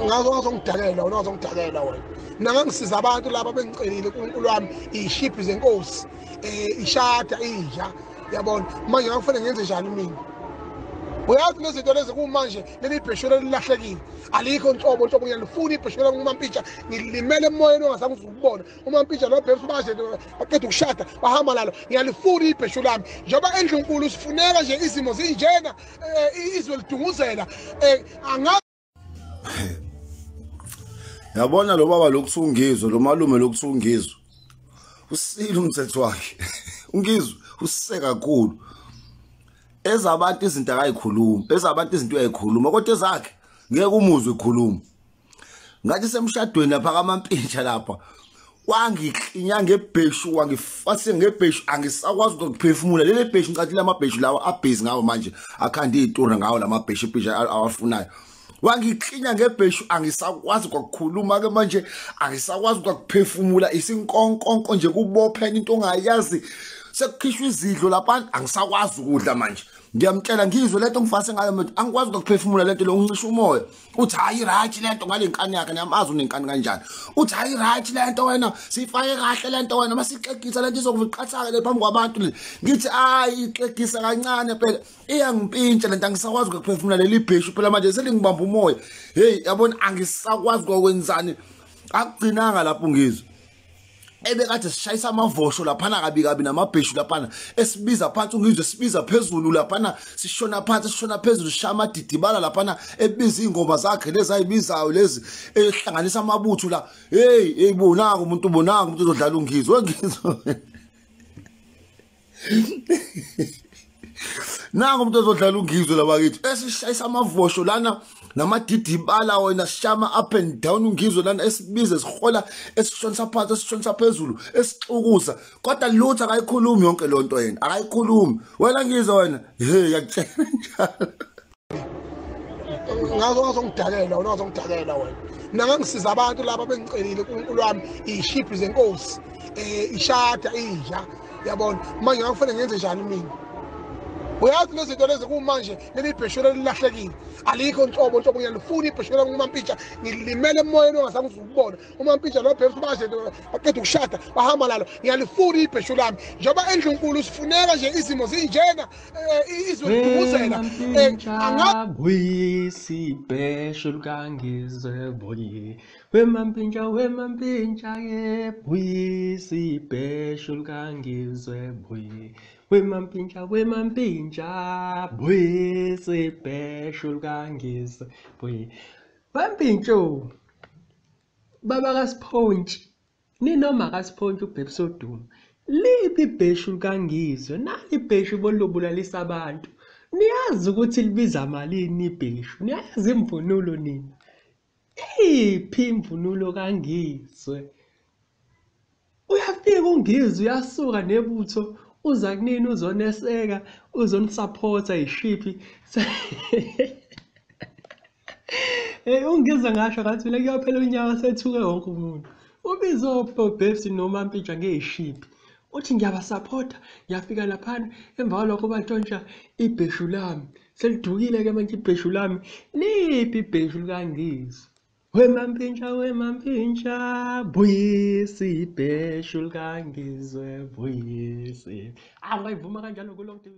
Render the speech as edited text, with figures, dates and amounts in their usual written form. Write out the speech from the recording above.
ngazongidakela wena ngazongidakela wena mina ngangisiza abantu laba bengicelile uNkulunkulu wami ishiphi zenkosi ishada inja yabona manje ngakufanele ngenze njani mina uyazi lezinto lezi kumanje leli bhesholo lilahlekile alikho nhlobo ngiyalifuna ibhesholo kuMampintsha ngilimele emoyeni ongazange uzukubona uMampintsha lo bhebsu baje baqeda ukushada bahamba nalo ngiyalifuna ibhesholo lami njengoba endlunkulu sifuneka nje izimo zinjena izwe lidunguzela yabona lo baba lokusungizwe lo malume lokusungizwe usile umthetho wakhe ungizwe usise kakhulu ezabantu izinto akayikhuluma ezabantu izinto uyayikhuluma kodwa ezakhe ngeke umuzwe ekhuluma ngathi semshadweni lapha kaMampintsha lapha wangiklinya ngebheshu wangifase ngebheshu angisakwazi ukuphefumula leli bheshu ngicathi lamabheshu lawa abhezi ngawo manje akhanda izitura ngawo lamabheshu ebhesha awafunayo wangiklinya ngebheshu angisakwazi ukukhuluma ke manje angisakwazi ukuphefumula isinkonkonko nje kubophena into ongayazi sekukhishwa izidlo lapha angisakwazi ukudla manje ngiyamtshela ngizwe lento ngifase ngayo manje angikwazi ukuphefumula lento lo uncisha umoya uthi hayi right lento ngale nkani yakhe niyamazi unenkani kanjani uthi hayi right lento wena sifake kahle lento wena masixegisa lento izokuviqathaka le phambi kwabantu ngithi hayi ixegisa kancane phela iyangimpintsha lento angisakwazi ukuphefumula leli bheshu phela manje selingibamba umoya hey yabona angisakwazi ukwenzani akugcinanga lapho ngizwe ebekade sishayisa amavosho laphana kabi namabheshu laphana esibiza phansi ungizwe sibiza phezulu laphana sishona phansi sishona phezulu shama didibala laphana ebiza ingoma zakhe lezi ayibizayo lezi ehlanganisa amabutho la hey bonaka umuntu uzodlala ungizwe nangu umuntu uzodlala ungizwe labakithi esishayisa amavosho lana namadidibala wena shama up and down ungizwe lana esibize sihola esishonisa phansi esishonisa phezulu esixukuza kodwa lutho akayikhulumi yonke lonto yena akayikhulumi wena ngizwe wena yakutshela njalo ngazongidakela wena ngazongidakela wena mina ngangisiza abantu laba bengicelile uNkulunkulu wami ishiphi zenkosi ishada inja yabona manje ngakufanele ngenze njani mina uyazi lezinto lezi kumanje leli bhesholo lilahlekile alikho nhlobo ngiyalifuna ibhesholo kuMampintsha ngilimele emoyeni ongazange uzukubona uMampintsha lo bhebsu baje baqeda ukushada bahamba nalo ngiyalifuna ibhesholo lami njengoba endlunkulu sifuneka nje izimo zinjena izwe lidunguzela buyisi bhesholo kangizwe boye weMampintsha ye buyisi bhesholo kangizwe boye weMampintsha buyisi bhesholo kangizwe boye Mampintsho baba kaSiphontshi ninoma kaSiphontshi uBhebsoduma liphi ibhesholo kangizwe nali ibheshu bolubulalisa abantu niyazi ukuthi libiza malini ibheshu niyazi imvunulo nini iphi imvunulo kangizwe uyafika ungizwe uyasuka nebutho uza kunini uzoneseka uzonisupporta ishiphi ungizwe ngasho ngathi mina kuyophela unyaka sethuke wonke umuntu ubizo uBhebsi noMampintsha ngeshiphi uthi ngiyabasupporta ngiyafika laphana emva kwalokho bantshontsha ibheshu lami selidukile ke manje ibheshu lami liphi ibheshu kangizwe weMampintsha buyisi ibheshu kangizwe buyisi angayivuma kanjalo kulonke